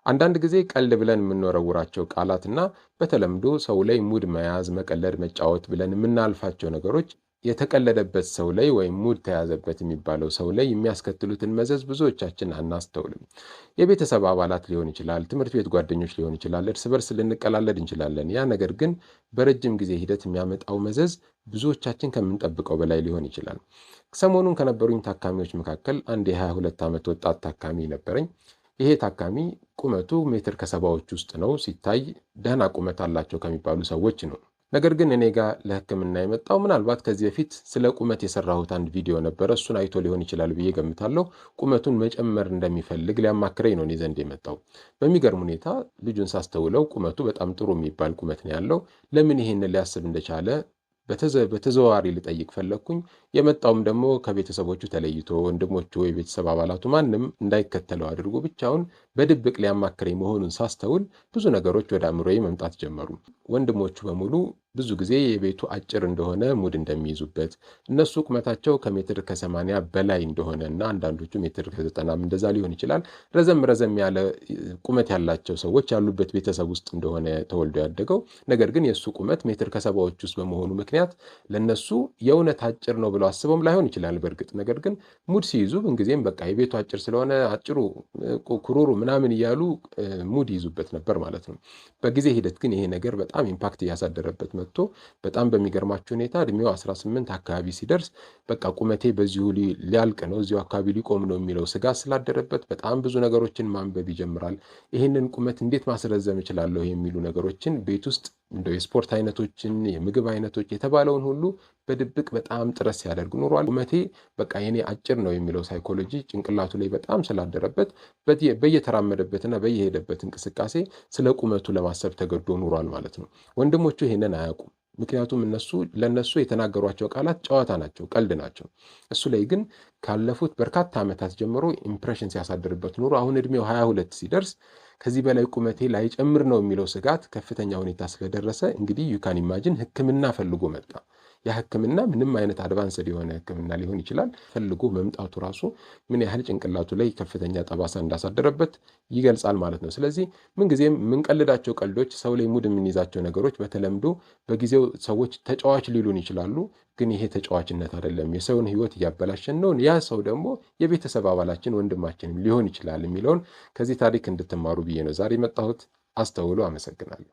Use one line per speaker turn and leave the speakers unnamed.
አንዳንድ ጊዜ ቀልድ ብለን የምንወረውራቸው ቃላትና በተለምዶ ሰው ላይ ሙድ መያዝ፣ መቀለድ፣ መጫወት ብለን የምናልፋቸው ነገሮች የተቀለደበት ሰው ላይ ወይም ሙድ ተያዘበት የሚባለው ሰው ላይ የሚያስከትሉትን መዘዝ ብዙዎቻችን አናስተውልም። የቤተሰብ አባላት ሊሆን ይችላል፣ ትምህርት ቤት ጓደኞች ሊሆን ይችላል፣ እርስ በርስ ልንቀላለድ እንችላለን። ያ ነገር ግን በረጅም ጊዜ ሂደት የሚያመጣው መዘዝ ብዙዎቻችን ከምንጠብቀው በላይ ሊሆን ይችላል። ሰሞኑን ከነበሩኝ ታካሚዎች መካከል አንድ የ22 ዓመት ወጣት ታካሚ ነበረኝ። ይሄ ታካሚ ቁመቱ ሜትር ከሰባዎች ውስጥ ነው። ሲታይ ደህና ቁመት አላቸው ከሚባሉ ሰዎች ነው። ነገር ግን እኔ ጋር ለሕክምና የመጣው ምናልባት ከዚህ በፊት ስለ ቁመት የሰራሁት አንድ ቪዲዮ ነበረ። እሱን አይቶ ሊሆን ይችላል ብዬ ገምታለሁ። ቁመቱን መጨመር እንደሚፈልግ ሊያማክረኝ ነው እኔ ዘንድ የመጣው። በሚገርም ሁኔታ ልጁን ሳስተውለው ቁመቱ በጣም ጥሩ የሚባል ቁመት ነው ያለው። ለምን ይሄንን ሊያስብ እንደቻለ በተዘዋዋሪ ልጠይቅ ፈለግኩኝ። የመጣውም ደግሞ ከቤተሰቦቹ ተለይቶ ወንድሞቹ፣ የቤተሰብ አባላቱ ማንም እንዳይከተለው አድርጎ ብቻውን በድብቅ ሊያማክረኝ መሆኑን ሳስተውል ብዙ ነገሮች ወደ አእምሮዬ መምጣት ጀመሩ። ወንድሞቹ በሙሉ ብዙ ጊዜ የቤቱ አጭር እንደሆነ ሙድ እንደሚይዙበት፣ እነሱ ቁመታቸው ከሜትር ከ80 በላይ እንደሆነ እና አንዳንዶቹ ሜትር ከ90 እንደዛ ሊሆን ይችላል ረዘም ያለ ቁመት ያላቸው ሰዎች ያሉበት ቤተሰብ ውስጥ እንደሆነ ተወልዶ ያደገው። ነገር ግን የእሱ ቁመት ሜትር ከሰባዎች ውስጥ በመሆኑ ምክንያት ለነሱ የእውነት አጭር ነው ብለው አስበውም ላይሆን ይችላል በእርግጥ። ነገር ግን ሙድ ሲይዙ ምንጊዜም በቃ የቤቱ አጭር ስለሆነ አጭሩ ኩሩሩ ምናምን እያሉ ሙድ ይዙበት ነበር ማለት ነው። በጊዜ ሂደት ግን ይሄ ነገር በጣም ኢምፓክት እያሳደረበት መጥቶ በጣም በሚገርማችሁ ሁኔታ እድሜው 18 አካባቢ ሲደርስ በቃ ቁመቴ በዚሁ ሊያልቅ ነው፣ እዚሁ አካባቢ ሊቆም ነው የሚለው ስጋት ስላደረበት በጣም ብዙ ነገሮችን ማንበብ ይጀምራል። ይህንን ቁመት እንዴት ማስረዘም እችላለሁ የሚሉ ነገሮችን ቤት ውስጥ እንደው የስፖርት አይነቶችን፣ የምግብ አይነቶች የተባለውን ሁሉ በድብቅ በጣም ጥረት ሲያደርግ ኖሯል። ቁመቴ በቃ የኔ አጭር ነው የሚለው ሳይኮሎጂ ጭንቅላቱ ላይ በጣም ስላደረበት በየተራመደበትና በየሄደበት እንቅስቃሴ ስለ ቁመቱ ለማሰብ ተገዶ ኖሯል ማለት ነው። ወንድሞቹ ይሄንን አያውቁም። ምክንያቱም ለነሱ የተናገሯቸው ቃላት ጨዋታ ናቸው፣ ቀልድ ናቸው። እሱ ላይ ግን ካለፉት በርካታ ዓመታት ጀምሮ ኢምፕሬሽን ሲያሳድርበት ኖሮ አሁን እድሜው 22 ሲደርስ ከዚህ በላይ ቁመቴ ላይጨምር ነው የሚለው ስጋት ከፍተኛ ሁኔታ ስለደረሰ እንግዲህ ዩካን ኢማጂን ሕክምና ፈልጎ መጣ። ያ ሕክምና ምንም አይነት አድቫንስድ የሆነ ሕክምና ሊሆን ይችላል። ፈልጎ መምጣቱ ራሱ ምን ያህል ጭንቅላቱ ላይ ከፍተኛ ጠባሳ እንዳሳደረበት ይገልጻል ማለት ነው። ስለዚህ ምንጊዜም የምንቀልዳቸው ቀልዶች፣ ሰው ላይ ሙድ የምንይዛቸው ነገሮች በተለምዶ በጊዜው ሰዎች ተጫዋች ሊሉን ይችላሉ። ግን ይሄ ተጫዋችነት አይደለም፣ የሰውን ሕይወት እያበላሸን ነው። ያ ሰው ደግሞ የቤተሰብ አባላችን ወንድማችንም ሊሆን ይችላል የሚለውን ከዚህ ታሪክ እንድትማሩ ብዬ ነው ዛሬ መጣሁት። አስተውሉ። አመሰግናለሁ።